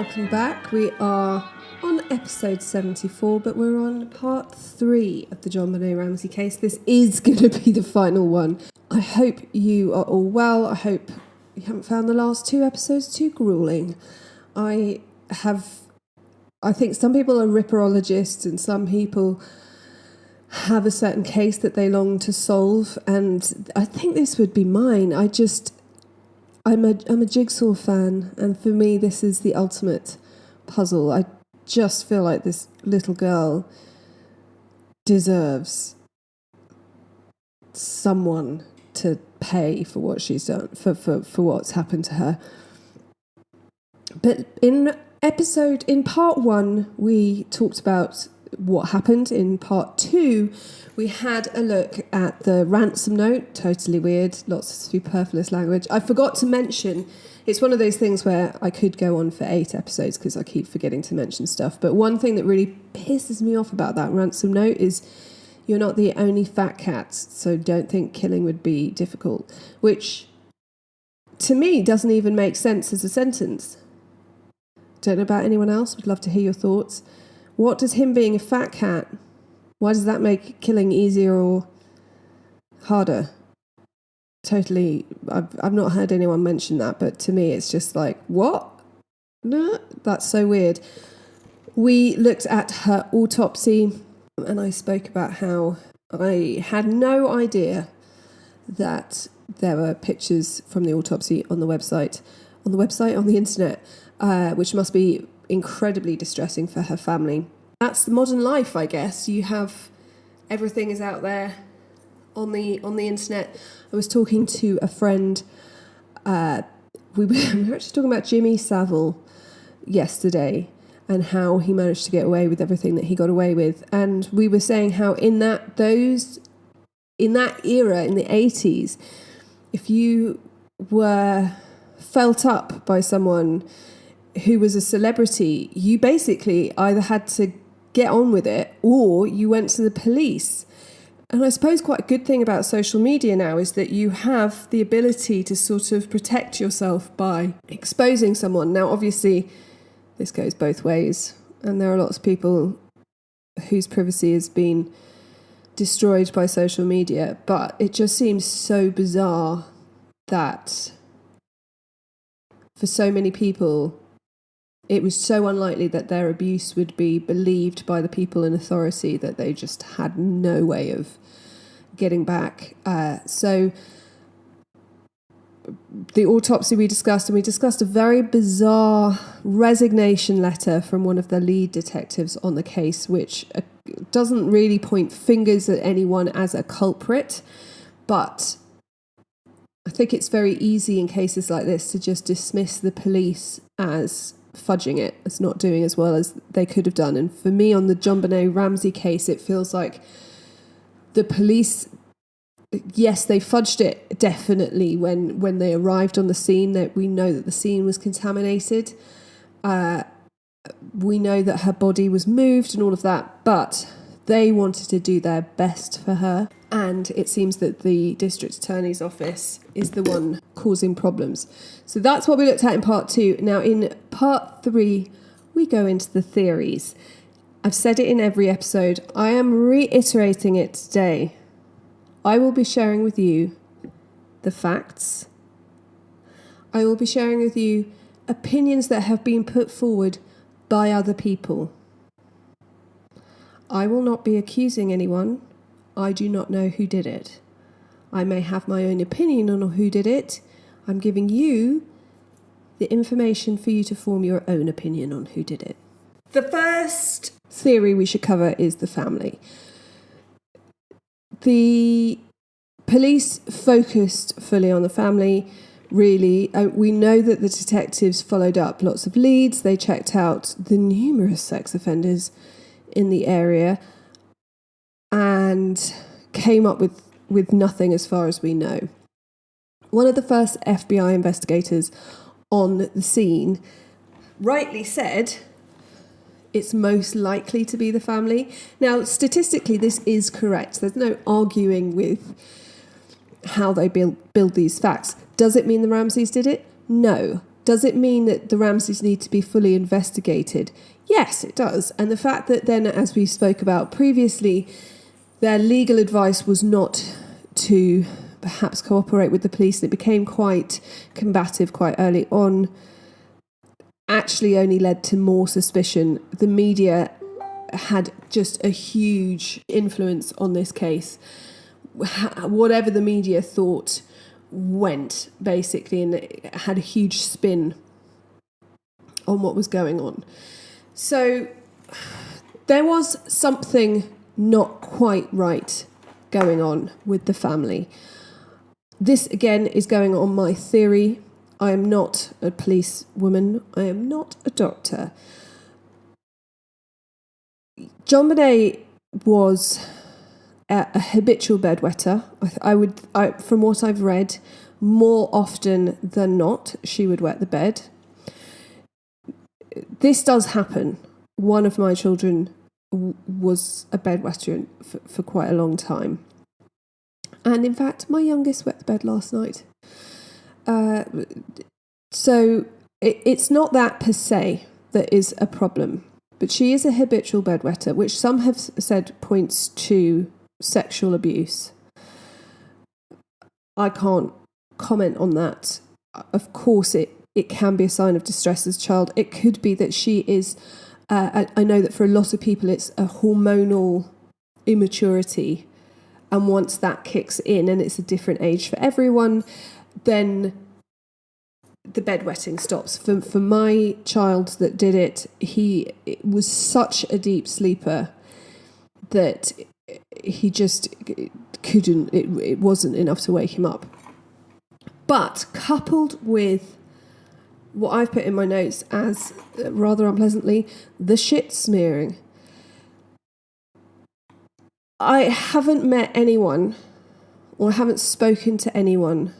welcome back. We are on episode 74, but we're on part 3 of the JonBenet Ramsey case. This is going to be the final one. I hope you are all well. I hope you haven't found the last 2 episodes too grueling. I think some people are ripperologists and some people have a certain case that they long to solve, and I think this would be mine. I'm a Jigsaw fan, and for me this is the ultimate puzzle. I just feel like this little girl deserves someone to pay for what she's done, for what's happened to her. But in part 1, we talked about what happened. In part 2, we had a look at the ransom note. Totally weird, lots of superfluous language. I forgot to mention, it's one of those things where I could go on for 8 episodes because I keep forgetting to mention stuff. But one thing that really pisses me off about that ransom note is you're not the only fat cat, so don't think killing would be difficult, which to me doesn't even make sense as a sentence. Don't know about anyone else, would love to hear your thoughts. What does him being a fat cat, why does that make killing easier or harder? Totally, I've not heard anyone mention that, but to me it's just like, what? No, that's so weird. We looked at her autopsy, and I spoke about how I had no idea that there were pictures from the autopsy on the internet, which must be incredibly distressing for her family. That's the modern life, I guess. You have everything is out there on the internet. I was talking to a friend. We were actually talking about Jimmy Savile yesterday and how he managed to get away with everything that he got away with. And we were saying how in that era, in the 80s, if you were felt up by someone who was a celebrity, you basically either had to get on with it or you went to the police. And I suppose quite a good thing about social media now is that you have the ability to sort of protect yourself by exposing someone. Now, obviously, this goes both ways, and there are lots of people whose privacy has been destroyed by social media, but it just seems so bizarre that for so many people it was so unlikely that their abuse would be believed by the people in authority that they just had no way of getting back. So the autopsy we discussed a very bizarre resignation letter from one of the lead detectives on the case, which doesn't really point fingers at anyone as a culprit, but I think it's very easy in cases like this to just dismiss the police as fudging it, as not doing as well as they could have done. And for me, on the JonBenet Ramsey case, it feels like the police, yes, they fudged it definitely when they arrived on the scene. That we know that the scene was contaminated. We know that her body was moved and all of that, but they wanted to do their best for her. And it seems that the district attorney's office is the one causing problems. So that's what we looked at in part 2. Now, in part 3, we go into the theories. I've said it in every episode. I am reiterating it today. I will be sharing with you the facts. I will be sharing with you opinions that have been put forward by other people. I will not be accusing anyone. I do not know who did it. I may have my own opinion on who did it. I'm giving you the information for you to form your own opinion on who did it. The first theory we should cover is the family. The police focused fully on the family, really. We know that the detectives followed up lots of leads. They checked out the numerous sex offenders in the area and came up with nothing as far as we know. One of the first FBI investigators on the scene rightly said it's most likely to be the family. Now, statistically, this is correct. There's no arguing with how they build these facts. Does it mean the Ramseys did it? No. Does it mean that the Ramseys need to be fully investigated? Yes, it does. And the fact that then, as we spoke about previously, their legal advice was not to perhaps cooperate with the police, and it became quite combative quite early on, actually only led to more suspicion. The media had just a huge influence on this case. Whatever the media thought went, basically, and it had a huge spin on what was going on. So there was something not quite right going on with the family. This, again, is going on my theory. I am not a police woman. I am not a doctor. JonBenet was a habitual bedwetter. From what I've read, more often than not, she would wet the bed. This does happen. One of my children was a bedwetter for quite a long time. And in fact, my youngest wet the bed last night. So it's not that per se that is a problem. But she is a habitual bedwetter, which some have said points to sexual abuse. I can't comment on that. Of course, it can be a sign of distress as a child. It could be that she is, I know that for a lot of people it's a hormonal immaturity. And once that kicks in, and it's a different age for everyone, then the bedwetting stops. For my child that did it, it was such a deep sleeper that he just couldn't, it wasn't enough to wake him up. But coupled with what I've put in my notes as, rather unpleasantly, the shit smearing. I haven't met anyone, or haven't spoken to anyone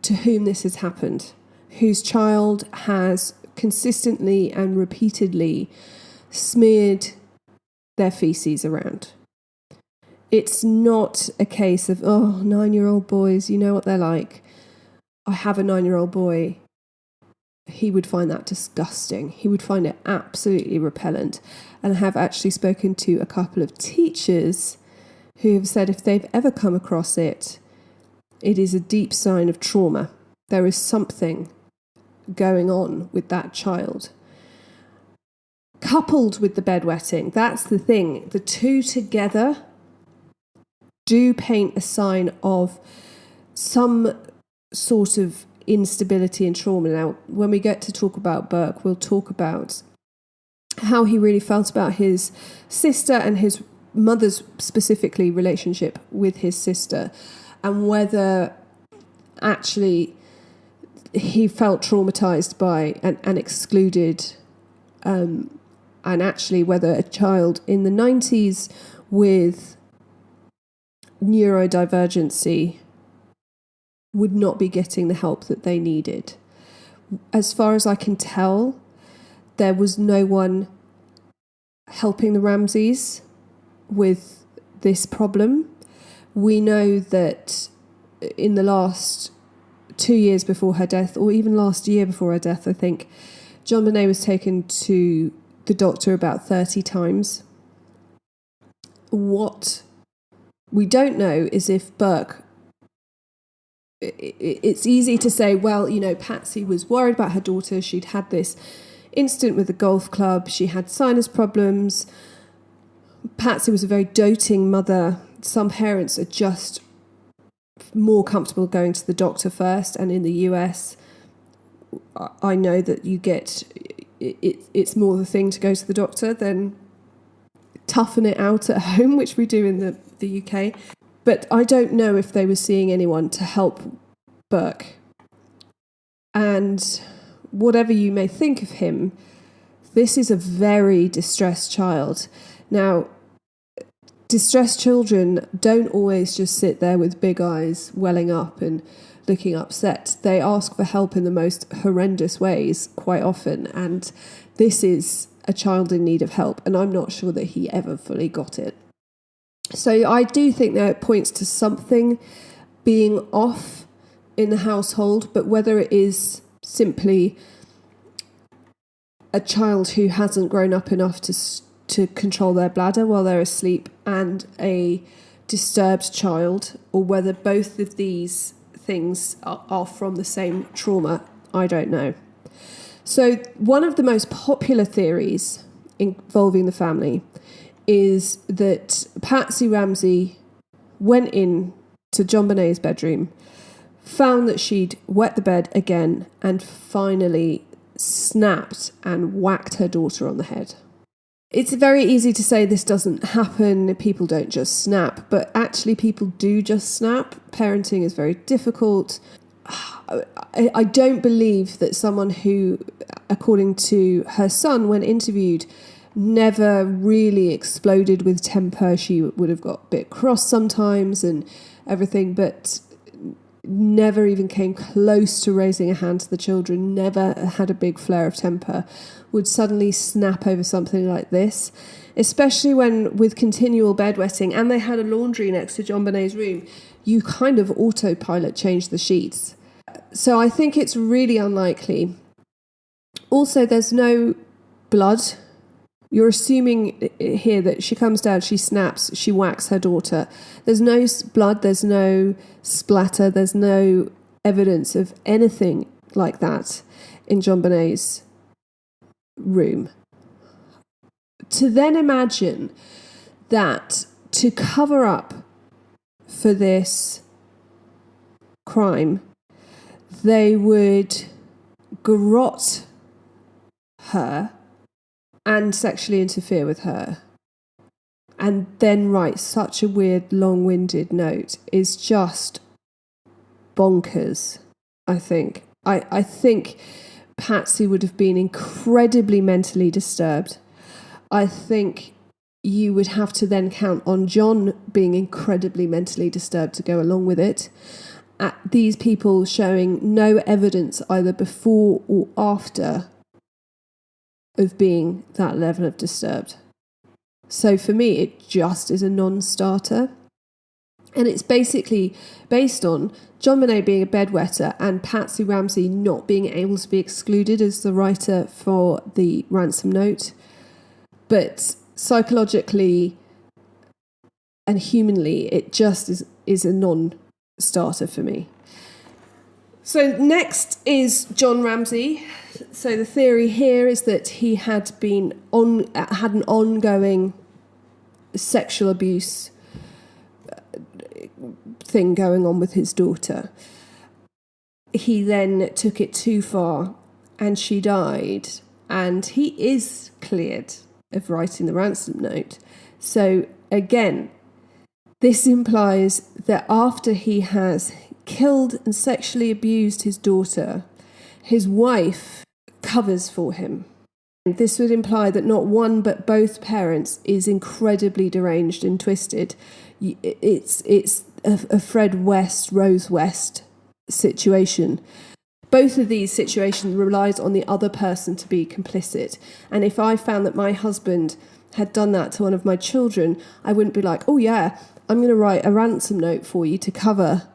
to whom this has happened, whose child has consistently and repeatedly smeared their feces around. It's not a case of, 9-year-old boys, you know what they're like. I have a 9-year-old boy. He would find that disgusting. He would find it absolutely repellent. And I have actually spoken to a couple of teachers who have said if they've ever come across it, it is a deep sign of trauma. There is something going on with that child. Coupled with the bedwetting, that's the thing. The two together do paint a sign of some sort of instability and trauma. Now, when we get to talk about Burke, we'll talk about how he really felt about his sister and his mother's specifically relationship with his sister, and whether actually he felt traumatized by and excluded, and actually whether a child in the 90s with neurodivergency would not be getting the help that they needed. As far as I can tell, there was no one helping the Ramseys with this problem. We know that in the last 2 years before her death, or even last year before her death, I think, JonBenet was taken to the doctor about 30 times. What we don't know is if Burke, it's easy to say, well, Patsy was worried about her daughter. She'd had this incident with the golf club. She had sinus problems. Patsy was a very doting mother. Some parents are just more comfortable going to the doctor first. And in the US, I know that you get, it's more the thing to go to the doctor than toughen it out at home, which we do in the UK. But I don't know if they were seeing anyone to help Burke. And whatever you may think of him, this is a very distressed child. Now, distressed children don't always just sit there with big eyes welling up and looking upset. They ask for help in the most horrendous ways quite often. And this is a child in need of help. And I'm not sure that he ever fully got it. So I do think that it points to something being off in the household, but whether it is simply a child who hasn't grown up enough to control their bladder while they're asleep and a disturbed child, or whether both of these things are from the same trauma, I don't know. So one of the most popular theories involving the family is that Patsy Ramsey went in to JonBenet's bedroom, found that she'd wet the bed again, and finally snapped and whacked her daughter on the head. It's very easy to say this doesn't happen, people don't just snap, but actually people do just snap. Parenting is very difficult. I don't believe that someone who, according to her son when interviewed, never really exploded with temper. She would have got a bit cross sometimes and everything, but never even came close to raising a hand to the children, never had a big flare of temper, would suddenly snap over something like this, especially when with continual bedwetting, and they had a laundry next to JonBenet's room, you kind of autopilot change the sheets. So I think it's really unlikely. Also, there's no blood. You're assuming here that she comes down, she snaps, she whacks her daughter. There's no blood, there's no splatter, there's no evidence of anything like that in JonBenet's room. To then imagine that to cover up for this crime, they would garrote her and sexually interfere with her, and then write such a weird, long-winded note is just bonkers, I think. I think Patsy would have been incredibly mentally disturbed. I think you would have to then count on John being incredibly mentally disturbed to go along with it. These people showing no evidence either before or after of being that level of disturbed. So for me, it just is a non-starter. And it's basically based on JonBenet being a bedwetter and Patsy Ramsey not being able to be excluded as the writer for the ransom note. But psychologically and humanly, it just is a non-starter for me. So next is John Ramsey. So the theory here is that he had an ongoing sexual abuse thing going on with his daughter. He then took it too far and she died, and he is cleared of writing the ransom note. So again, this implies that after he has killed and sexually abused his daughter, his wife covers for him. And this would imply that not one but both parents is incredibly deranged and twisted. It's a Fred West, Rose West situation. Both of these situations relies on the other person to be complicit. And if I found that my husband had done that to one of my children, I wouldn't be like, oh yeah, I'm going to write a ransom note for you to cover.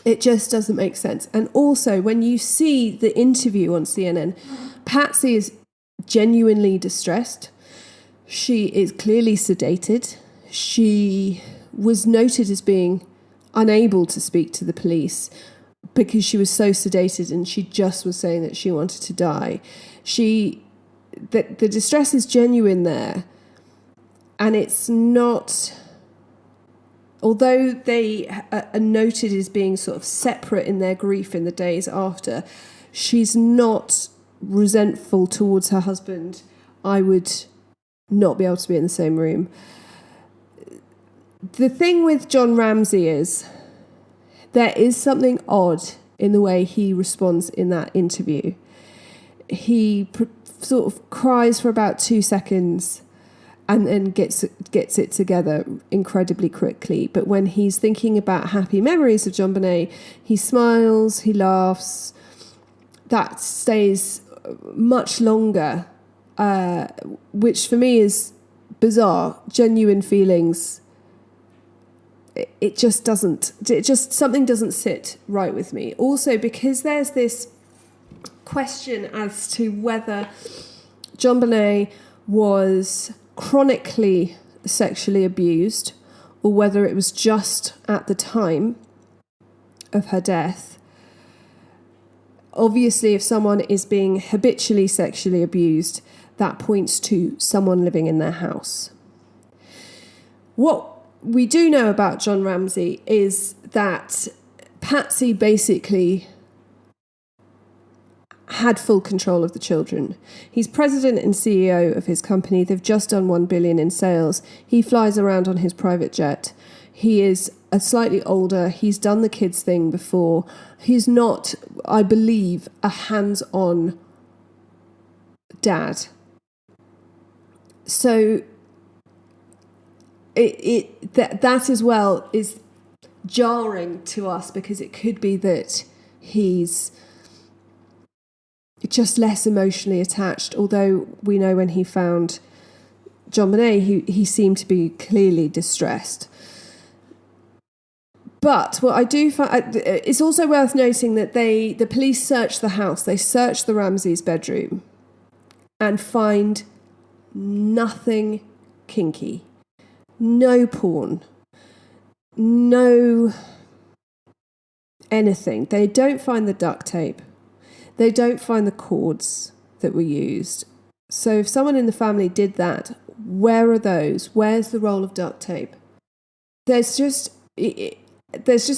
It just doesn't make sense. And also, when you see the interview on CNN, Patsy is genuinely distressed. She is clearly sedated. She was noted as being unable to speak to the police because she was so sedated and she just was saying that she wanted to die. The distress is genuine there. And it's not... Although they are noted as being sort of separate in their grief in the days after, she's not resentful towards her husband. I would not be able to be in the same room. The thing with John Ramsey is there is something odd in the way he responds in that interview. He sort of cries for about 2 seconds and then gets it together incredibly quickly. But when he's thinking about happy memories of JonBenet, he smiles, he laughs. That stays much longer, which for me is bizarre. Genuine feelings. Something doesn't sit right with me. Also, because there's this question as to whether JonBenet was chronically sexually abused or whether it was just at the time of her death. Obviously, if someone is being habitually sexually abused, that points to someone living in their house. What we do know about John Ramsey is that Patsy basically had full control of the children. He's president and CEO of his company. They've just done $1 billion in sales. He flies around on his private jet. He is a slightly older. He's done the kids thing before. He's not, I believe, a hands-on dad. So that as well is jarring to us, because it could be that he's just less emotionally attached, although we know when he found JonBenet, he seemed to be clearly distressed. But what I do find, it's also worth noting that the police searched the house, they searched the Ramseys' bedroom and find nothing kinky, no porn, no anything. They don't find the duct tape. They don't find the cords that were used. So if someone in the family did that, where are those? Where's the roll of duct tape? There's just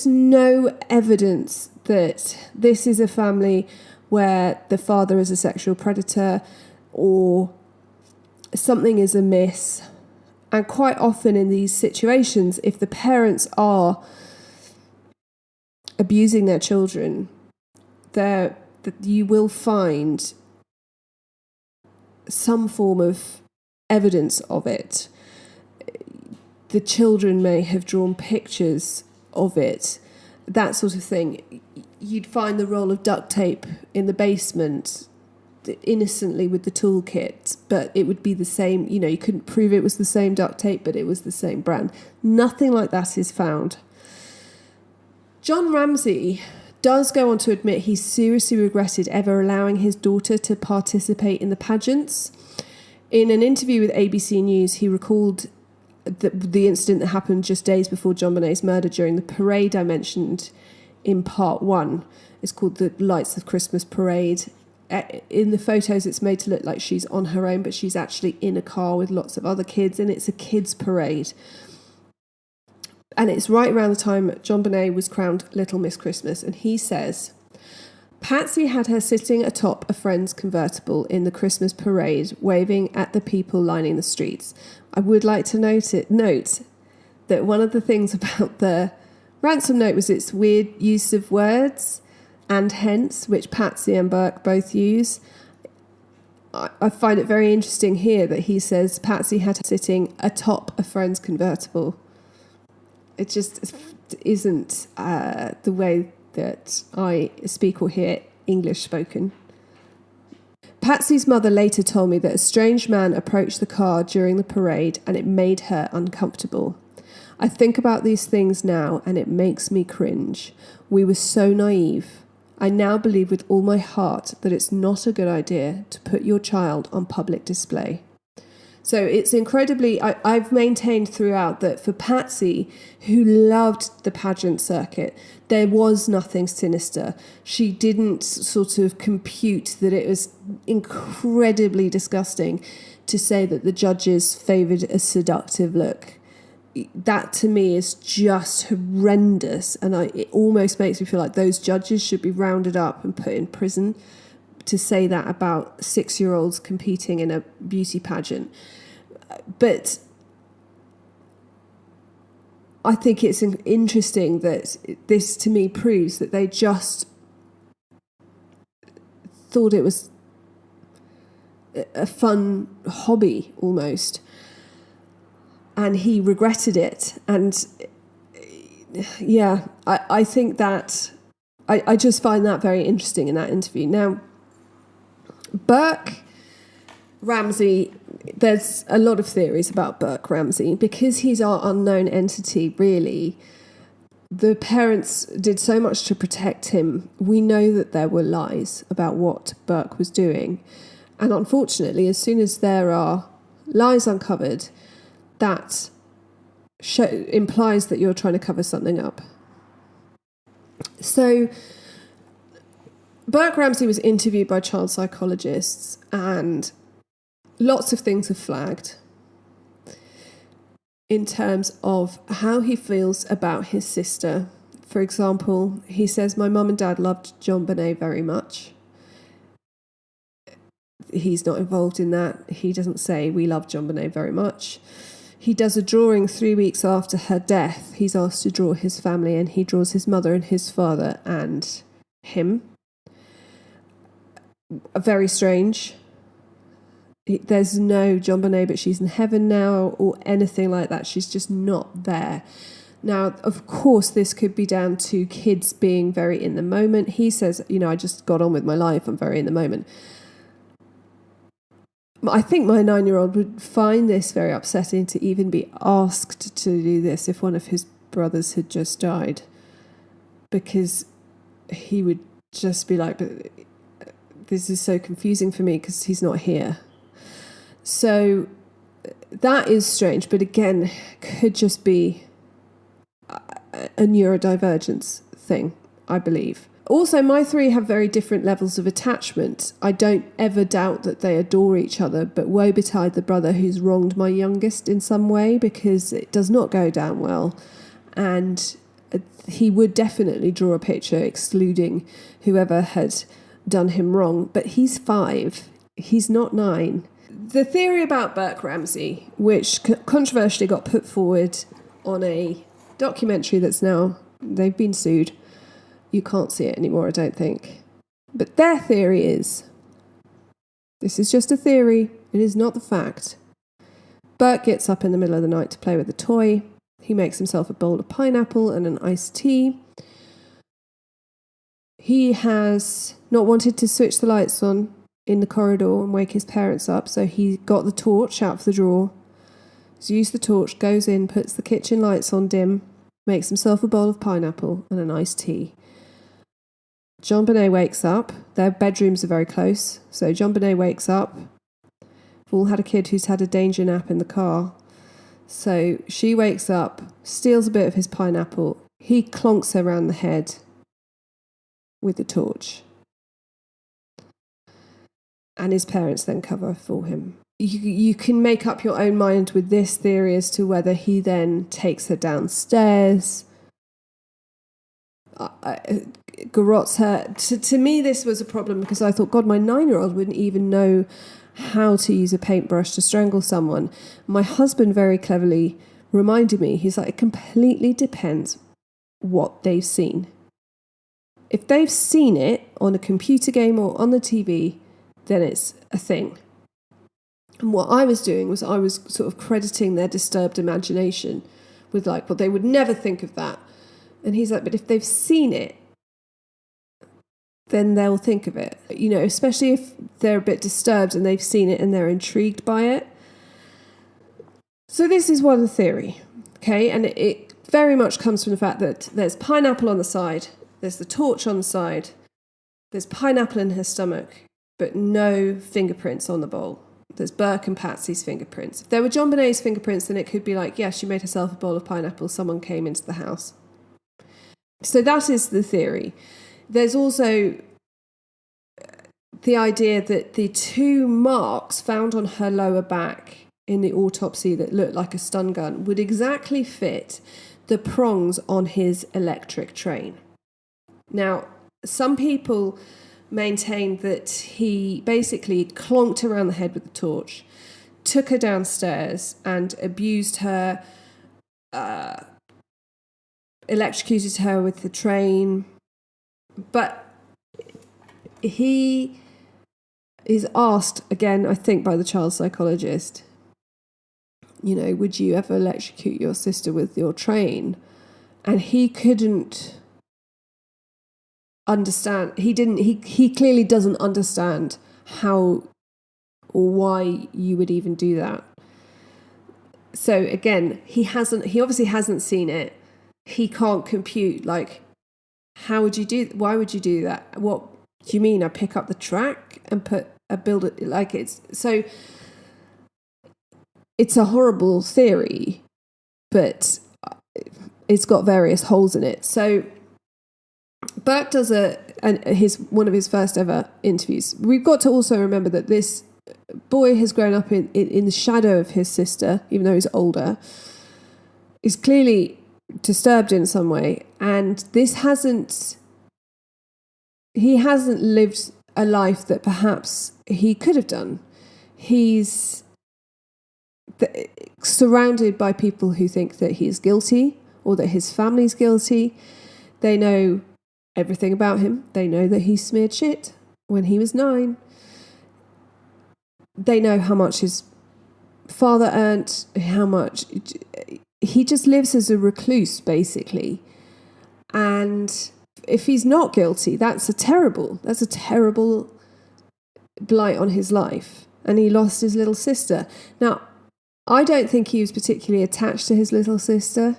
no evidence that this is a family where the father is a sexual predator or something is amiss. And quite often in these situations, if the parents are abusing their children, you will find some form of evidence of it. The children may have drawn pictures of it, that sort of thing. You'd find the roll of duct tape in the basement innocently with the toolkit, but it would be the same, you couldn't prove it was the same duct tape, but it was the same brand. Nothing like that is found. John Ramsey does go on to admit he seriously regretted ever allowing his daughter to participate in the pageants. In an interview with ABC News, he recalled the incident that happened just days before JonBenet's murder during the parade I mentioned in part 1. It's called the Lights of Christmas Parade. In the photos, it's made to look like she's on her own, but she's actually in a car with lots of other kids, and it's a kids' parade. And it's right around the time JonBenet was crowned Little Miss Christmas. And he says, Patsy had her sitting atop a friend's convertible in the Christmas parade, waving at the people lining the streets. I would like to note that one of the things about the ransom note was its weird use of words and hence, which Patsy and Burke both use. I find it very interesting here that he says Patsy had her sitting atop a friend's convertible. It just isn't the way that I speak or hear English spoken. Patsy's mother later told me that a strange man approached the car during the parade and it made her uncomfortable. I think about these things now and it makes me cringe. We were so naive. I now believe with all my heart that it's not a good idea to put your child on public display. So it's incredibly, I've maintained throughout that for Patsy, who loved the pageant circuit, there was nothing sinister. She didn't sort of compute that it was incredibly disgusting to say that the judges favoured a seductive look. That to me is just horrendous, and it almost makes me feel like those judges should be rounded up and put in prison to say that about 6-year-olds competing in a beauty pageant. But I think it's interesting that this to me proves that they just thought it was a fun hobby almost, and he regretted it. And yeah, I think that I just find that very interesting in that interview. Now, Burke Ramsey, there's a lot of theories about Burke Ramsey because he's our unknown entity, really. the parents did so much to protect him. We know that there were lies about what Burke was doing. And unfortunately, as soon as there are lies uncovered, that implies that you're trying to cover something up. So Burke Ramsey was interviewed by child psychologists, and lots of things are flagged in terms of how he feels about his sister. For example, he says, "My mum and dad loved JonBenet very much." He's not involved in that. He doesn't say, "We love JonBenet very much." He does a drawing 3 weeks after her death. He's asked to draw his family, and he draws his mother and his father and him. Very strange. There's no JonBenet, but she's in heaven now, or anything like that. She's just not there. Now, of course, this could be down to kids being very in the moment. He says, I just got on with my life. I'm very in the moment. I think my 9-year-old would find this very upsetting to even be asked to do this if one of his brothers had just died, because he would just be like, "But this is so confusing for me because he's not here." So that is strange, but again, could just be a neurodivergence thing, I believe. Also, my three have very different levels of attachment. I don't ever doubt that they adore each other, but woe betide the brother who's wronged my youngest in some way, because it does not go down well. And he would definitely draw a picture excluding whoever had done him wrong. But he's 5. He's not 9. The theory about Burke Ramsey, which controversially got put forward on a documentary that's now, they've been sued. You can't see it anymore, I don't think. But their theory is, this is just a theory, it is not the fact. Burke gets up in the middle of the night to play with a toy. He makes himself a bowl of pineapple and an iced tea. He has not wanted to switch the lights on in the corridor and wake his parents up, so he got the torch out of the drawer. He's used the torch, goes in, puts the kitchen lights on dim, makes himself a bowl of pineapple and an iced tea. JonBenet wakes up. Their bedrooms are very close, so JonBenet wakes up. We've all had a kid who's had a danger nap in the car. So she wakes up, steals a bit of his pineapple. He clonks her around the head with the torch. And his parents then cover for him. You can make up your own mind with this theory as to whether he then takes her downstairs, garrots her. To me, this was a problem because I thought, God, my 9-year-old wouldn't even know how to use a paintbrush to strangle someone. My husband very cleverly reminded me, he's like, it completely depends what they've seen. If they've seen it on a computer game or on the TV, then it's a thing. And what I was doing was I was sort of crediting their disturbed imagination with like, well, they would never think of that. And he's like, but if they've seen it, then they'll think of it. Especially if they're a bit disturbed and they've seen it and they're intrigued by it. So this is one theory, okay? And it very much comes from the fact that there's pineapple on the side, there's the torch on the side, there's pineapple in her stomach, but no fingerprints on the bowl. There's Burke and Patsy's fingerprints. If there were JonBenet's fingerprints, then it could be like, yeah, she made herself a bowl of pineapple, someone came into the house. So that is the theory. There's also the idea that the 2 marks found on her lower back in the autopsy that looked like a stun gun would exactly fit the prongs on his electric train. Now, some people maintained that he basically clonked her around the head with the torch, took her downstairs and abused her, electrocuted her with the train. But he is asked again, I think, by the child psychologist, would you ever electrocute your sister with your train? And he couldn't understand. He clearly doesn't understand how or why you would even do that. So again, he obviously hasn't seen it. he can't compute, like, why would you do that? What do you mean? I pick up the track and build it, like, it's a horrible theory, but it's got various holes in it. So Burke does one of his first ever interviews. We've got to also remember that this boy has grown up in the shadow of his sister, even though he's older. He's clearly disturbed in some way, and he hasn't lived a life that perhaps he could have done. He's surrounded by people who think that he's guilty or that his family's guilty. They know everything about him. They know that he smeared shit when he was 9. They know how much his father earned, how much... He just lives as a recluse, basically. And if he's not guilty, that's a terrible blight on his life. And he lost his little sister. Now, I don't think he was particularly attached to his little sister.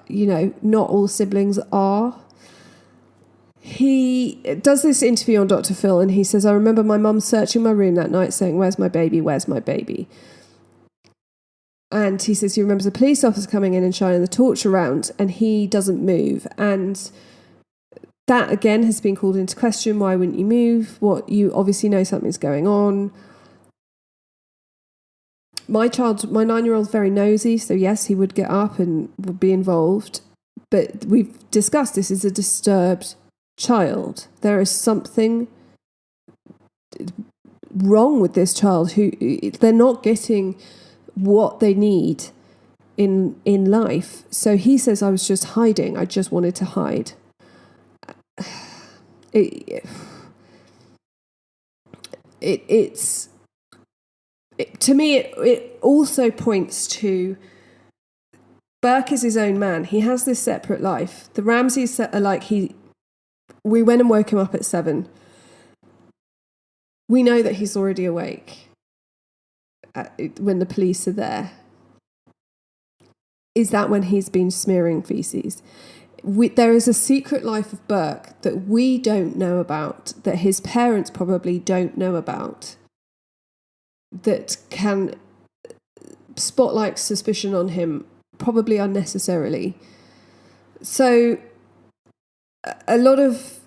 Not all siblings are. He does this interview on Dr. Phil, and he says, I remember my mum searching my room that night saying, where's my baby? Where's my baby? And he says he remembers a police officer coming in and shining the torch around, and he doesn't move. And that, again, has been called into question. Why wouldn't you move? You obviously know something's going on. My 9-year-old is very nosy, so yes, he would get up and would be involved. But we've discussed this is a disturbed child. There is something wrong with this child who they're not getting what they need in life. So he says, I was just hiding. I just wanted to hide. To me, it also points to Burke is his own man. He has this separate life. The Ramseys are like we went and woke him up at 7. We know that he's already awake when the police are there. Is that when he's been smearing feces? There is a secret life of Burke that we don't know about, that his parents probably don't know about, that can spotlight suspicion on him, probably unnecessarily. So a lot of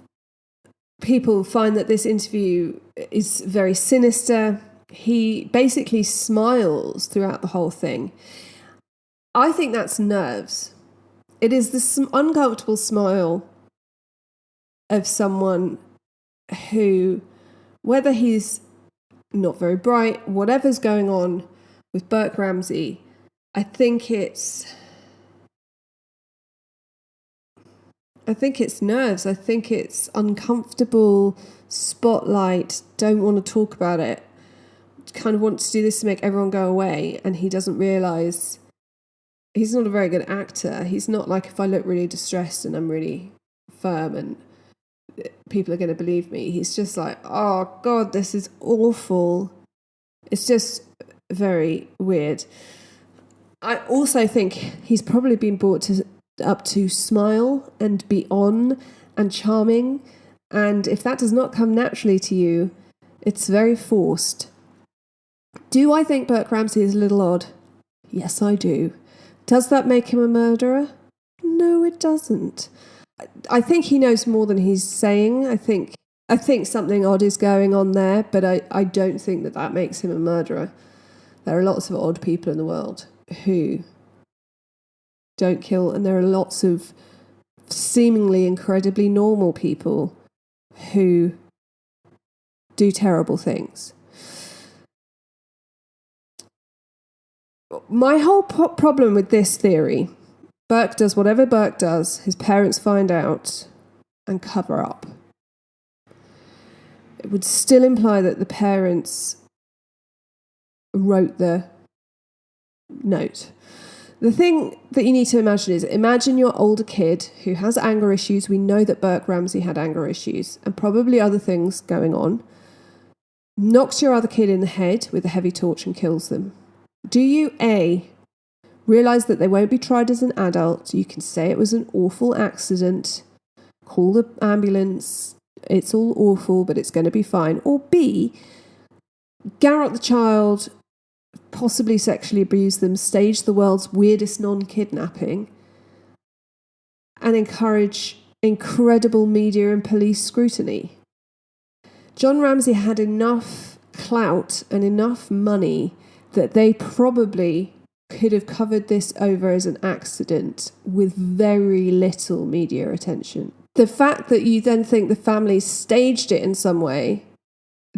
people find that this interview is very sinister. He basically smiles throughout the whole thing. I think that's nerves. It is this uncomfortable smile of someone who, whether he's not very bright, whatever's going on with Burke Ramsey, I think it's nerves. I think it's uncomfortable spotlight, don't want to talk about it, kind of want to do this to make everyone go away, and he doesn't realise he's not a very good actor. He's not like, if I look really distressed and I'm really firm and people are going to believe me. He's just like, oh God, this is awful. It's just very weird. I also think he's probably been brought up to smile and be on and charming. And if that does not come naturally to you, it's very forced. Do I think Burke Ramsey is a little odd? Yes, I do. Does that make him a murderer? No, it doesn't. I think he knows more than he's saying. I think something odd is going on there, but I don't think that makes him a murderer. There are lots of odd people in the world who don't kill, and there are lots of seemingly incredibly normal people who do terrible things. My whole problem with this theory, Burke does whatever Burke does, his parents find out and cover up. It would still imply that the parents wrote the note. The thing that you need to imagine your older kid who has anger issues. We know that Burke Ramsey had anger issues and probably other things going on. Knocks your other kid in the head with a heavy torch and kills them. Do you A, Realise that they won't be tried as an adult. You can say it was an awful accident. Call the ambulance. It's all awful, but it's going to be fine. Or B, garrot the child, possibly sexually abuse them, stage the world's weirdest non-kidnapping, and encourage incredible media and police scrutiny. John Ramsey had enough clout and enough money that they probably could have covered this over as an accident with very little media attention. The fact that you then think the family staged it in some way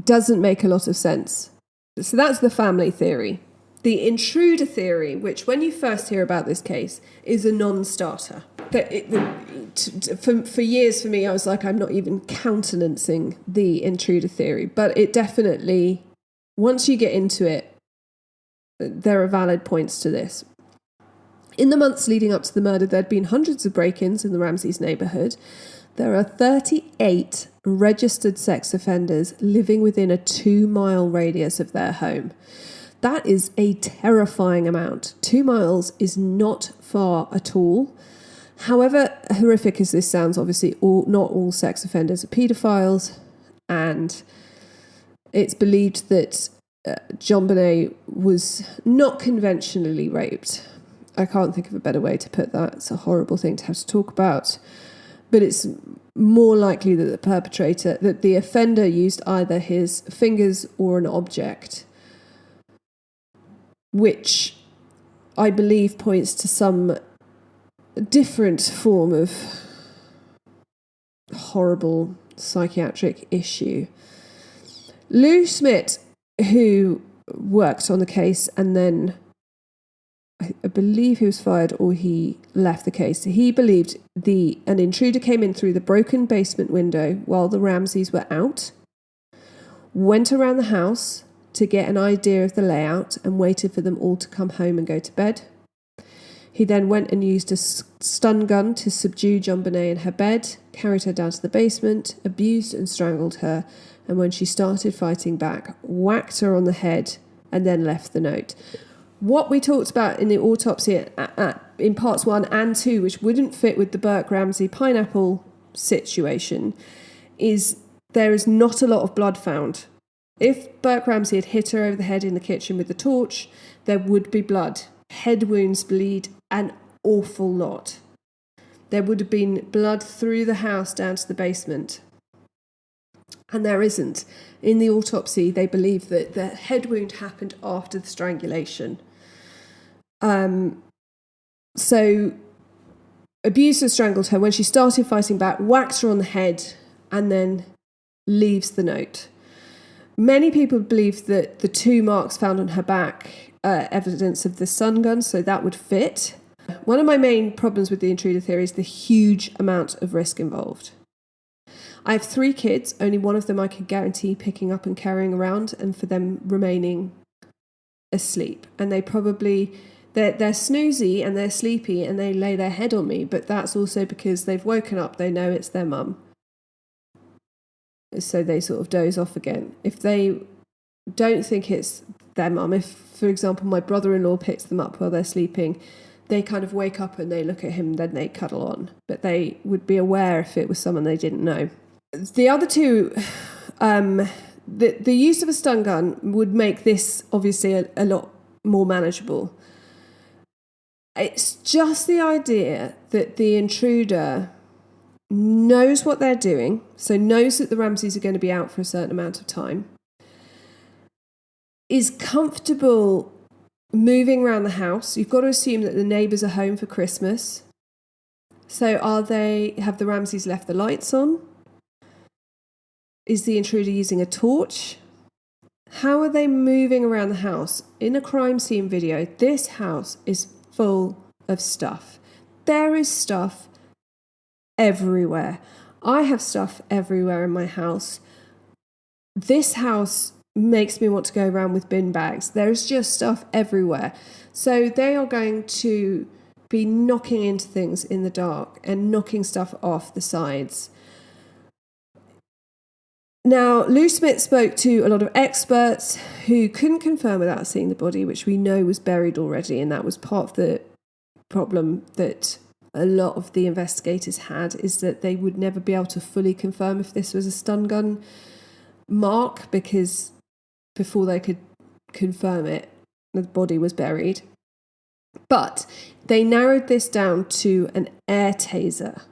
doesn't make a lot of sense. So that's the family theory. The intruder theory, which when you first hear about this case, is a non-starter. For years, for me, I was like, I'm not even countenancing the intruder theory. But it definitely, once you get into it, there are valid points to this. In the months leading up to the murder, there'd been hundreds of break-ins in the Ramseys' neighbourhood. There are 38 registered sex offenders living within a 2-mile radius of their home. That is a terrifying amount. 2 miles is not far at all. However horrific as this sounds, obviously not all sex offenders are paedophiles, and it's believed that JonBenet was not conventionally raped. I can't think of a better way to put that. It's a horrible thing to have to talk about. But it's more likely that the offender used either his fingers or an object, which I believe points to some different form of horrible psychiatric issue. Lou Smith, who worked on the case and then I believe he was fired or he left the case. He believed an intruder came in through the broken basement window while the Ramseys were out, went around the house to get an idea of the layout and waited for them all to come home and go to bed. He then went and used a stun gun to subdue JonBenet in her bed, carried her down to the basement, abused and strangled her, and when she started fighting back, whacked her on the head and then left the note. What we talked about in the autopsy in parts 1 and 2, which wouldn't fit with the Burke Ramsey pineapple situation, is there is not a lot of blood found. If Burke Ramsey had hit her over the head in the kitchen with the torch, there would be blood. Head wounds bleed an awful lot. There would have been blood through the house down to the basement. And there isn't. In the autopsy, they believe that the head wound happened after the strangulation. So abuser strangled her. When she started fighting back, whacked her on the head and then leaves the note. Many people believe that the 2 marks found on her back are evidence of the stun gun, so that would fit. One of my main problems with the intruder theory is the huge amount of risk involved. I have 3 kids, only one of them I can guarantee picking up and carrying around, and for them remaining asleep. And they're snoozy and they're sleepy and they lay their head on me, but that's also because they've woken up, they know it's their mum. So they sort of doze off again. If they don't think it's their mum, if, for example, my brother-in-law picks them up while they're sleeping, they kind of wake up and they look at him, then they cuddle on. But they would be aware if it was someone they didn't know. The other 2, the use of a stun gun would make this obviously a lot more manageable. It's just the idea that the intruder knows what they're doing, so knows that the Ramseys are going to be out for a certain amount of time, is comfortable moving around the house. You've got to assume that the neighbours are home for Christmas. So have the Ramseys left the lights on? Is the intruder using a torch? How are they moving around the house? In a crime scene video, this house is full of stuff. There is stuff everywhere. I have stuff everywhere in my house. This house makes me want to go around with bin bags. There's just stuff everywhere. So they are going to be knocking into things in the dark and knocking stuff off the sides. Now, Lou Smith spoke to a lot of experts who couldn't confirm without seeing the body, which we know was buried already, and that was part of the problem that a lot of the investigators had, is that they would never be able to fully confirm if this was a stun gun mark, because before they could confirm it, the body was buried. But they narrowed this down to an air taser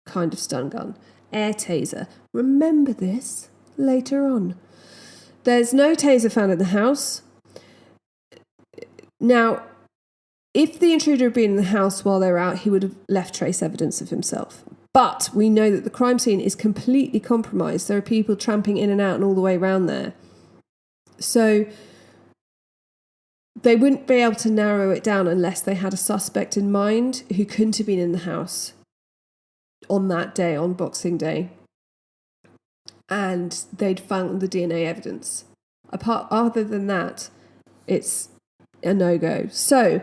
kind of stun gun. Air taser. Remember this later on. There's no taser found in the house. Now, if the intruder had been in the house while they were out, he would have left trace evidence of himself. But we know that the crime scene is completely compromised. There are people tramping in and out and all the way around there. So they wouldn't be able to narrow it down unless they had a suspect in mind who couldn't have been in the house on that day, on Boxing Day. And they'd found the DNA evidence. Other than that, it's a no-go. So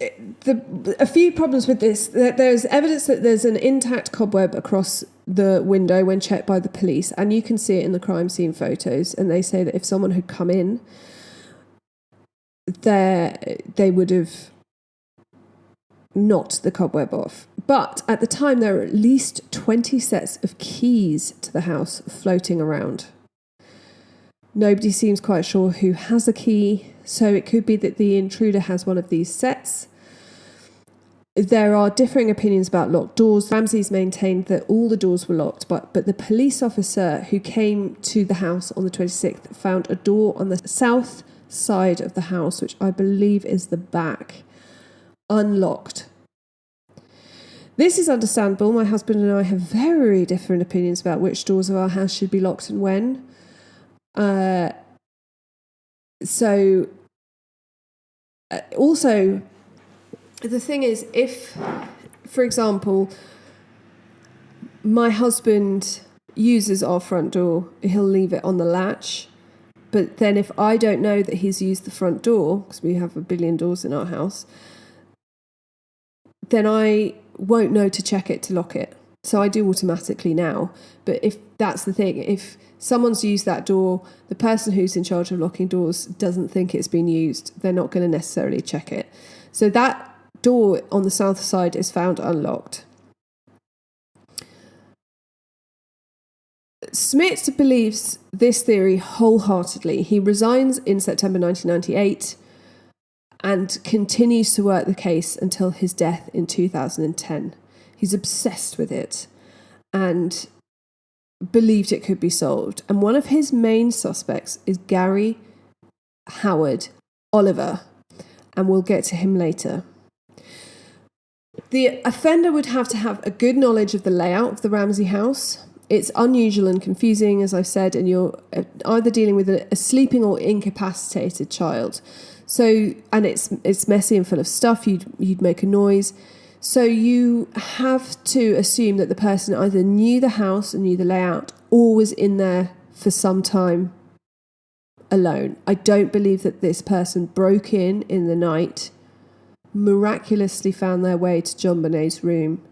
a few problems with this. There's evidence that there's an intact cobweb across the window when checked by the police, and you can see it in the crime scene photos, and they say that if someone had come in there, they would have knocked the cobweb off. But at the time, there were at least 20 sets of keys to the house floating around. Nobody seems quite sure who has a key, so it could be that the intruder has one of these sets. There are differing opinions about locked doors. Ramsey's maintained that all the doors were locked, but the police officer who came to the house on the 26th found a door on the south side of the house, which I believe is the back, unlocked. This is understandable. My husband and I have very different opinions about which doors of our house should be locked and when. Also, the thing is, if, for example, my husband uses our front door, he'll leave it on the latch. But then if I don't know that he's used the front door, because we have a billion doors in our house, then I won't know to check it to lock it. So I do automatically now. But if that's the thing, if someone's used that door, the person who's in charge of locking doors doesn't think it's been used, they're not going to necessarily check it. So that door on the south side is found unlocked. Smith believes this theory wholeheartedly. He resigns in September 1998 and continues to work the case until his death in 2010. He's obsessed with it and believed it could be solved. And one of his main suspects is Gary Howard Oliver, and we'll get to him later. The offender would have to have a good knowledge of the layout of the Ramsey house. It's unusual and confusing, as I've said, and you're either dealing with a sleeping or incapacitated child. So, and it's messy and full of stuff. You'd make a noise. So you have to assume that the person either knew the house and knew the layout, or was in there for some time alone. I don't believe that this person broke in the night, miraculously found their way to JonBenet's room,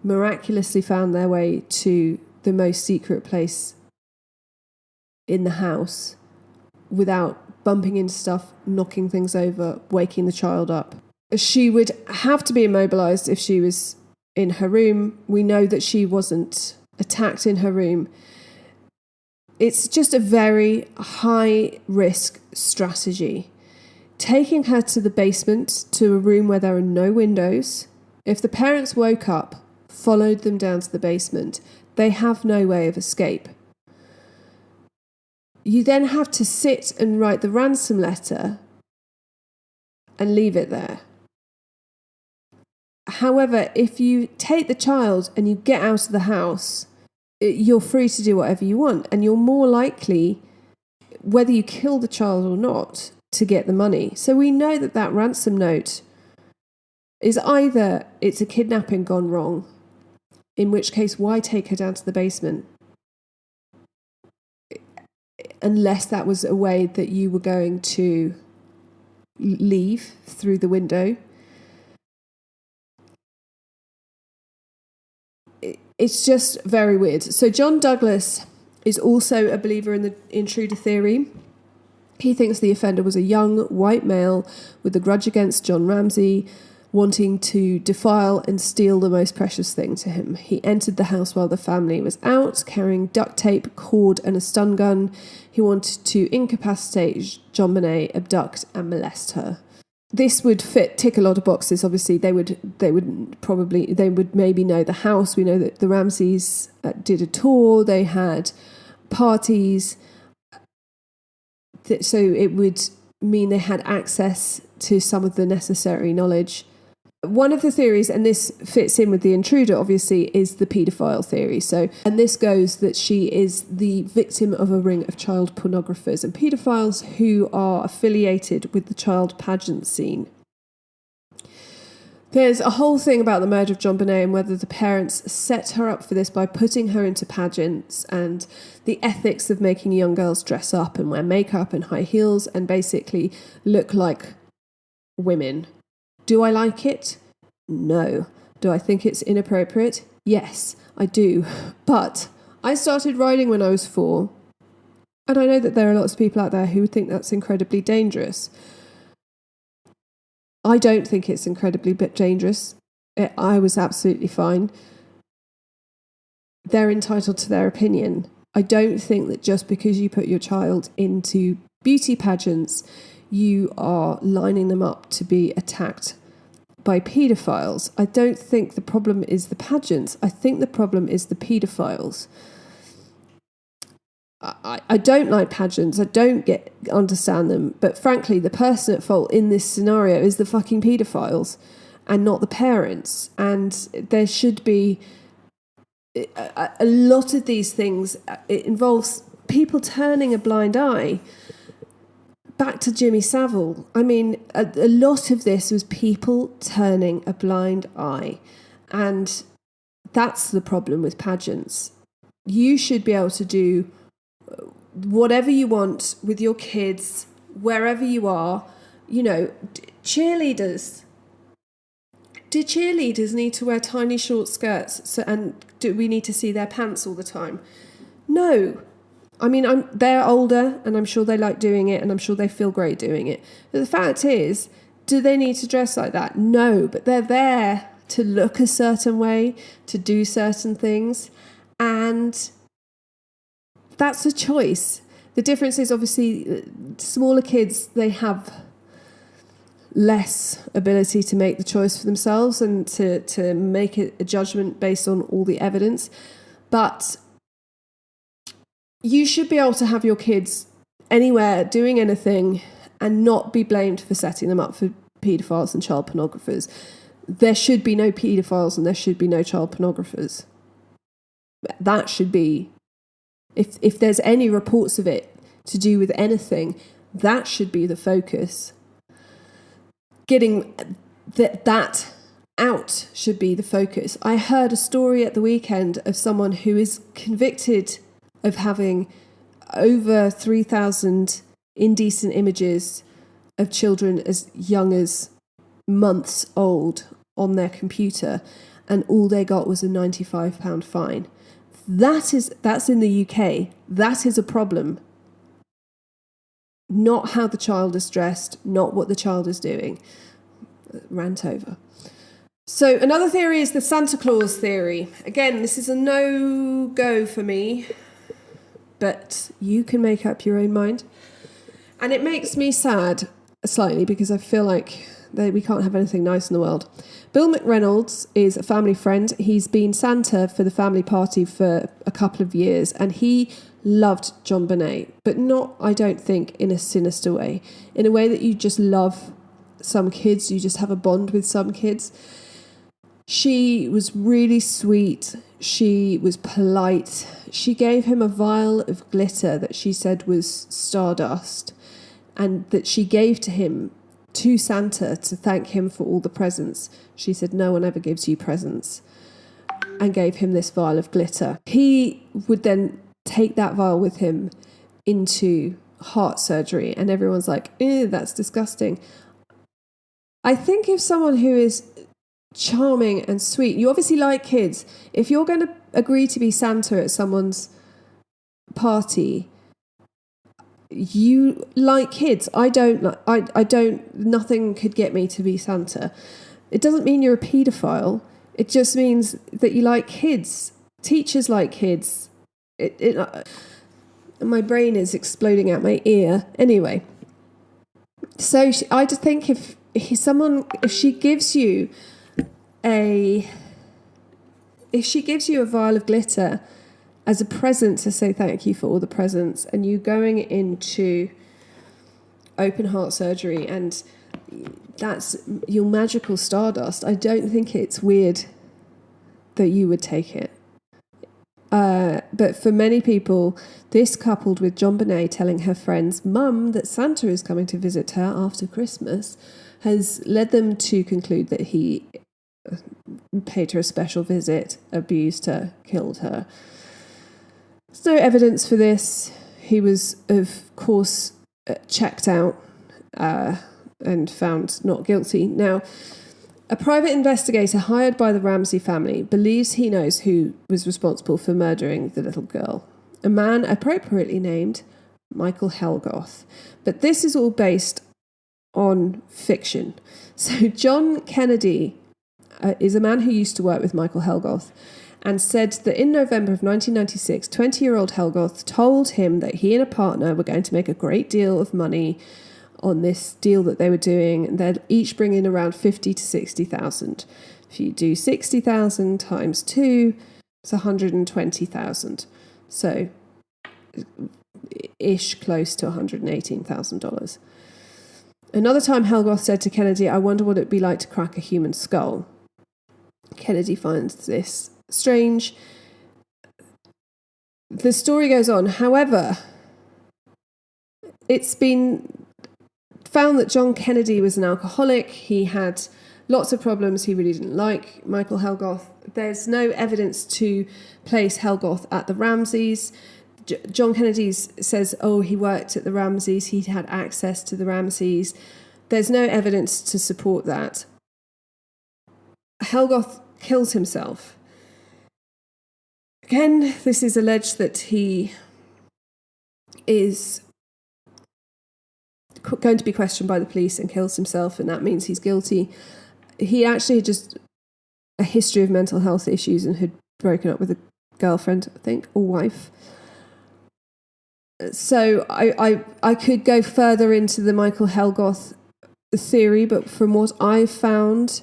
miraculously found their way to the most secret place in the house without bumping into stuff, knocking things over, waking the child up. She would have to be immobilized if she was in her room. We know that she wasn't attacked in her room. It's just a very high risk strategy. Taking her to the basement, to a room where there are no windows. If the parents woke up, followed them down to the basement, they have no way of escape. You then have to sit and write the ransom letter and leave it there. However, if you take the child and you get out of the house, you're free to do whatever you want, and you're more likely, whether you kill the child or not, to get the money. So we know that ransom note is either it's a kidnapping gone wrong, in which case why take her down to the basement? Unless that was a way that you were going to leave through the window. it's just very weird. So John Douglas is also a believer in the intruder theory. He thinks the offender was a young white male with a grudge against John Ramsey, wanting to defile and steal the most precious thing to him. He entered the house while the family was out, carrying duct tape, cord, and a stun gun. He wanted to incapacitate JonBenet, abduct, and molest her. This would tick a lot of boxes. Obviously, they would maybe know the house. We know that the Ramseys did a tour. They had parties. So it would mean they had access to some of the necessary knowledge. One of the theories, and this fits in with the intruder, obviously, is the paedophile theory. And this goes that she is the victim of a ring of child pornographers and paedophiles who are affiliated with the child pageant scene. There's a whole thing about the murder of JonBenet and whether the parents set her up for this by putting her into pageants and the ethics of making young girls dress up and wear makeup and high heels and basically look like women. Do I like it? No. Do I think it's inappropriate? Yes, I do. But I started riding when I was 4, and I know that there are lots of people out there who think that's incredibly dangerous. I don't think it's incredibly dangerous. I was absolutely fine. They're entitled to their opinion. I don't think that just because you put your child into beauty pageants, you are lining them up to be attacked by paedophiles. I don't think the problem is the pageants. I think the problem is the paedophiles. I don't like pageants. I don't understand them. But frankly, the person at fault in this scenario is the fucking paedophiles and not the parents. And there should be a lot of these things. It involves people turning a blind eye. Back to Jimmy Savile. I mean, a lot of this was people turning a blind eye. And that's the problem with pageants. You should be able to do whatever you want with your kids, wherever you are. You know, cheerleaders. Do cheerleaders need to wear tiny short skirts? And do we need to see their pants all the time? No. I mean, they're older, and I'm sure they like doing it, and I'm sure they feel great doing it. But the fact is, do they need to dress like that? No, but they're there to look a certain way, to do certain things, and that's a choice. The difference is, obviously, smaller kids, they have less ability to make the choice for themselves and to make a judgment based on all the evidence. But you should be able to have your kids anywhere doing anything and not be blamed for setting them up for paedophiles and child pornographers. There should be no paedophiles and there should be no child pornographers. That should be, if there's any reports of it to do with anything, that should be the focus. Getting that out should be the focus. I heard a story at the weekend of someone who is convicted of having over 3,000 indecent images of children as young as months old on their computer, and all they got was a £95 fine. That's in the UK. That is a problem. Not how the child is dressed, not what the child is doing. Rant over. So another theory is the Santa Claus theory. Again, this is a no-go for me, but you can make up your own mind. And it makes me sad slightly because I feel like we can't have anything nice in the world. Bill McReynolds is a family friend. He's been Santa for the family party for a couple of years, and he loved JonBenet, but not, I don't think, in a sinister way. In a way that you just love some kids, you just have a bond with some kids. She was really sweet. She was polite. She gave him a vial of glitter that she said was stardust, and that she gave to him, to Santa, to thank him for all the presents. She said, "No one ever gives you presents," and gave him this vial of glitter. He would then take that vial with him into heart surgery, and everyone's like, "Ew, that's disgusting." I think if someone who is charming and sweet. You obviously like kids. If you're going to agree to be Santa at someone's party, you like kids. I don't. Nothing could get me to be Santa. It doesn't mean you're a paedophile. It just means that you like kids. Teachers like kids. My brain is exploding out my ear. Anyway, so I just think if she gives you a vial of glitter as a present to say thank you for all the presents, and you going into open heart surgery and that's your magical stardust, I don't think it's weird that you would take it. But for many people, this coupled with JonBenet telling her friend's mum that Santa is coming to visit her after Christmas has led them to conclude that he paid her a special visit, abused her, killed her. There's no evidence for this. He was, of course, checked out and found not guilty. Now, a private investigator hired by the Ramsey family believes he knows who was responsible for murdering the little girl, a man appropriately named Michael Helgoth. But this is all based on fiction. So John Kennedy is a man who used to work with Michael Helgoth and said that in November of 1996, 20-year-old Helgoth told him that he and a partner were going to make a great deal of money on this deal that they were doing. They'd each bring in around 50 to 60,000. If you do 60,000 times 2, it's 120,000. So ish close to $118,000. Another time Helgoth said to Kennedy, "I wonder what it'd be like to crack a human skull." Kennedy finds this strange. The story goes on. However, it's been found that John Kennedy was an alcoholic. He had lots of problems. He really didn't like Michael Helgoth. There's no evidence to place Helgoth at the Ramseys. John Kennedy says, he worked at the Ramseys. He had access to the Ramseys. There's no evidence to support that. Helgoth kills himself. Again, this is alleged that he is going to be questioned by the police and kills himself, and that means he's guilty. He actually had just a history of mental health issues and had broken up with a girlfriend, I think, or wife. So I could go further into the Michael Helgoth theory, but from what I've found,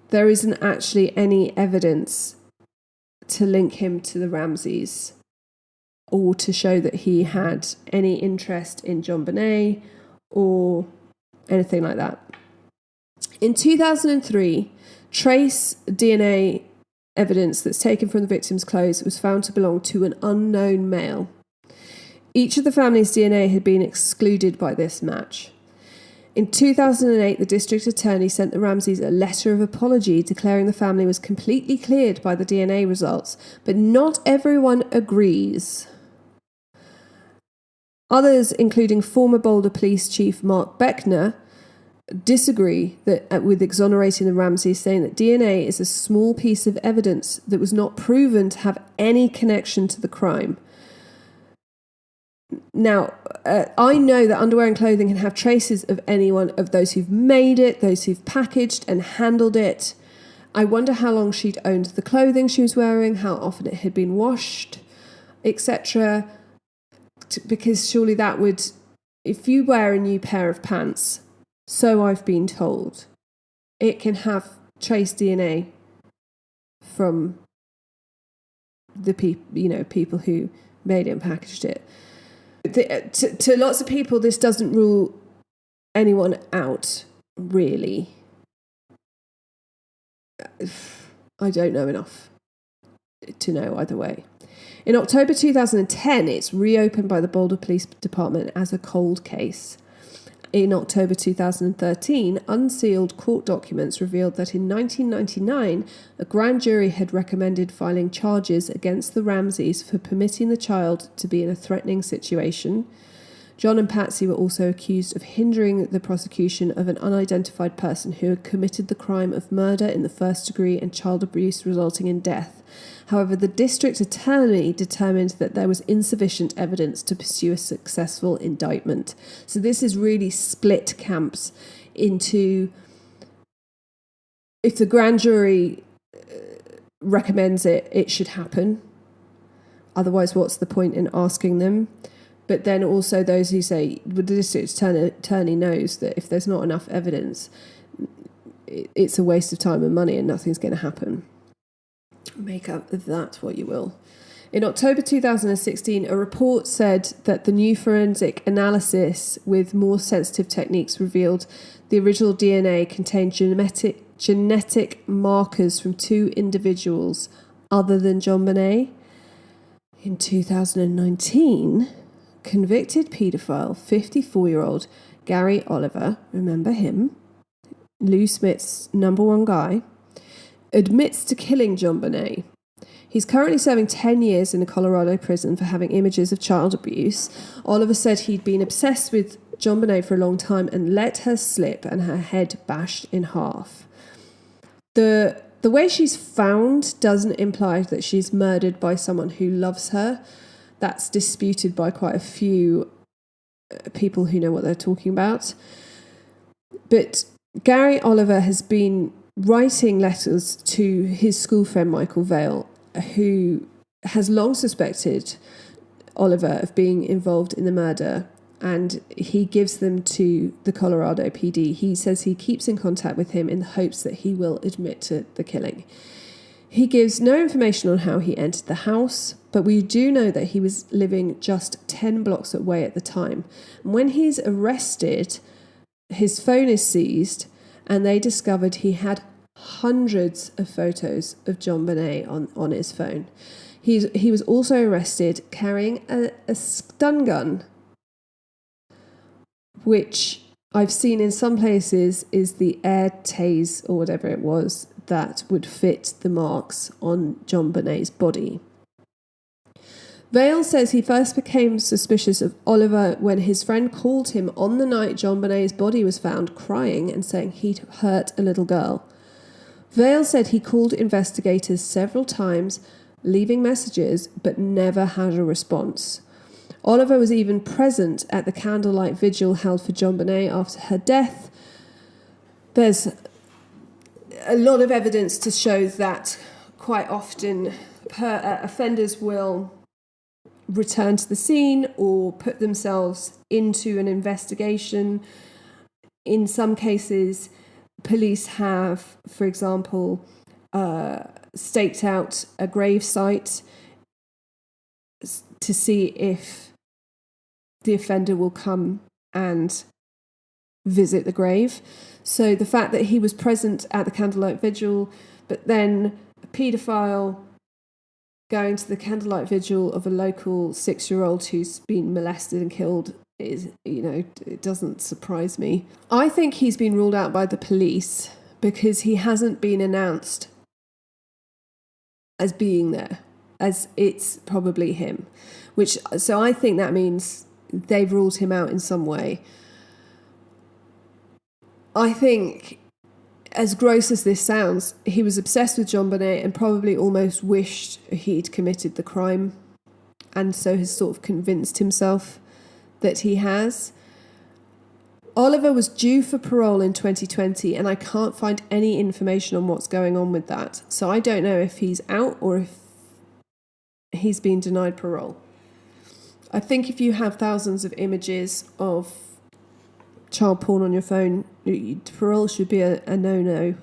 there isn't actually any evidence to link him to the Ramseys or to show that he had any interest in JonBenet or anything like that. In 2003, trace DNA evidence that's taken from the victim's clothes was found to belong to an unknown male. Each of the family's DNA had been excluded by this match. In 2008, the district attorney sent the Ramseys a letter of apology declaring the family was completely cleared by the DNA results, but not everyone agrees. Others, including former Boulder Police Chief Mark Beckner, disagree with exonerating the Ramseys, saying that DNA is a small piece of evidence that was not proven to have any connection to the crime. Now, I know that underwear and clothing can have traces of anyone, of those who've made it, those who've packaged and handled it. I wonder how long she'd owned the clothing she was wearing, how often it had been washed, etc. Because surely that would, if you wear a new pair of pants, so I've been told, it can have trace DNA from the people who made it and packaged it. To lots of people, this doesn't rule anyone out, really. I don't know enough to know either way. In October 2010, it's reopened by the Boulder Police Department as a cold case. In October 2013, unsealed court documents revealed that in 1999, a grand jury had recommended filing charges against the Ramseys for permitting the child to be in a threatening situation, John and Patsy were also accused of hindering the prosecution of an unidentified person who had committed the crime of murder in the first degree and child abuse resulting in death. However, the district attorney determined that there was insufficient evidence to pursue a successful indictment. So this is really split camps into, if the grand jury recommends it, it should happen. Otherwise, what's the point in asking them? But then also those who say, well, the district attorney knows that if there's not enough evidence, it's a waste of time and money and nothing's going to happen. Make up of that what you will. In October 2016, a report said that the new forensic analysis with more sensitive techniques revealed the original DNA contained genetic markers from 2 individuals other than JonBenet. In 2019, convicted paedophile 54-year-old Gary Oliver, remember him, Lou Smith's number one guy, admits to killing JonBenet. He's currently serving 10 years in a Colorado prison for having images of child abuse. Oliver said he'd been obsessed with JonBenet for a long time and let her slip and her head bashed in half. The way she's found doesn't imply that she's murdered by someone who loves her. That's disputed by quite a few people who know what they're talking about. But Gary Oliver has been writing letters to his school friend Michael Vale, who has long suspected Oliver of being involved in the murder, and he gives them to the Colorado PD. He says he keeps in contact with him in the hopes that he will admit to the killing. He gives no information on how he entered the house, but we do know that he was living just 10 blocks away at the time. And when he's arrested, his phone is seized, and they discovered he had hundreds of photos of JonBenet on his phone. He was also arrested carrying a stun gun, which I've seen in some places is the air tase or whatever it was that would fit the marks on JonBenet's body. Vale says he first became suspicious of Oliver when his friend called him on the night JonBenet's body was found crying and saying he'd hurt a little girl. Vale said he called investigators several times, leaving messages, but never had a response. Oliver was even present at the candlelight vigil held for JonBenet after her death. There's a lot of evidence to show that quite often offenders will return to the scene or put themselves into an investigation. In some cases, police have, for example, staked out a grave site to see if the offender will come and visit the grave. So the fact that he was present at the candlelight vigil, but then a paedophile going to the candlelight vigil of a local 6-year-old who's been molested and killed is, it doesn't surprise me. I think he's been ruled out by the police because he hasn't been announced as being there, as it's probably him. So I think that means they've ruled him out in some way. I think, as gross as this sounds, he was obsessed with JonBenet and probably almost wished he'd committed the crime, and so has sort of convinced himself that he has. Oliver was due for parole in 2020, and I can't find any information on what's going on with that. So I don't know if he's out or if he's been denied parole. I think if you have thousands of images of child porn on your phone, parole should be a no-no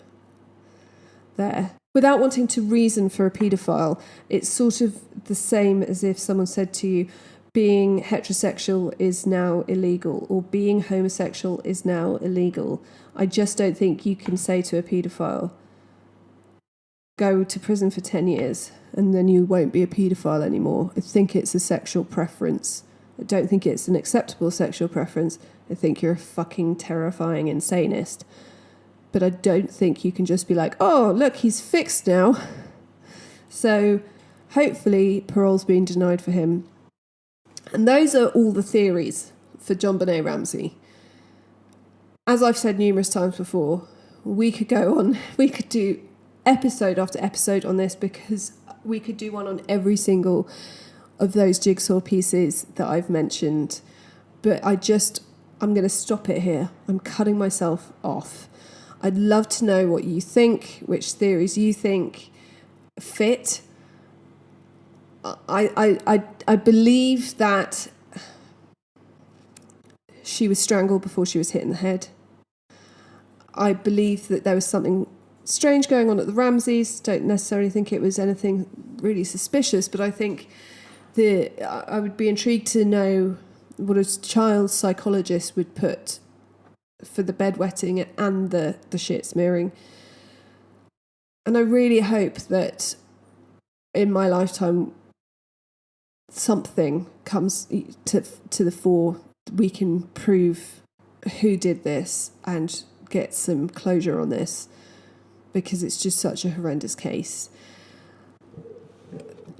there. Without wanting to reason for a paedophile, it's sort of the same as if someone said to you, being heterosexual is now illegal, or being homosexual is now illegal. I just don't think you can say to a paedophile, go to prison for 10 years and then you won't be a paedophile anymore. I think it's a sexual preference. I don't think it's an acceptable sexual preference. I think you're a fucking terrifying insanist. But I don't think you can just be like, oh, look, he's fixed now. So hopefully parole's been denied for him. And those are all the theories for JonBenet Ramsey. As I've said numerous times before, we could do episode after episode on this, because we could do one on every single of those jigsaw pieces that I've mentioned. But I'm going to stop it here. I'm cutting myself off. I'd love to know what you think, which theories you think fit. I believe that she was strangled before she was hit in the head. I believe that there was something strange going on at the Ramseys. Don't necessarily think it was anything really suspicious, but I think I would be intrigued to know what a child psychologist would put for the bedwetting and the shit smearing. And I really hope that in my lifetime something comes to the fore. We can prove who did this and get some closure on this, because it's just such a horrendous case.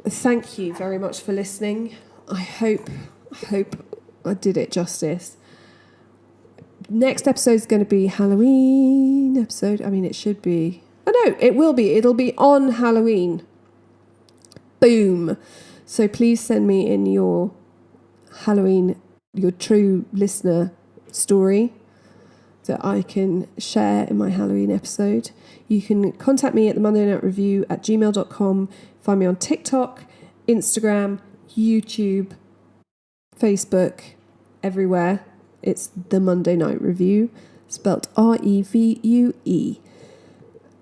Thank you very much for listening. I hope I did it justice. Next episode is going to be Halloween episode. I mean, it should be. Oh no, it will be. It'll be on Halloween. Boom. So please send me in your Halloween, your true listener story that I can share in my Halloween episode. You can contact me at themondaynightrevue@gmail.com. Find me on TikTok, Instagram, YouTube, Facebook, everywhere. It's The Monday Night Review, spelt REVUE.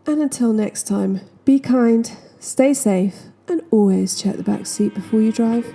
And until next time, be kind, stay safe, and always check the back seat before you drive.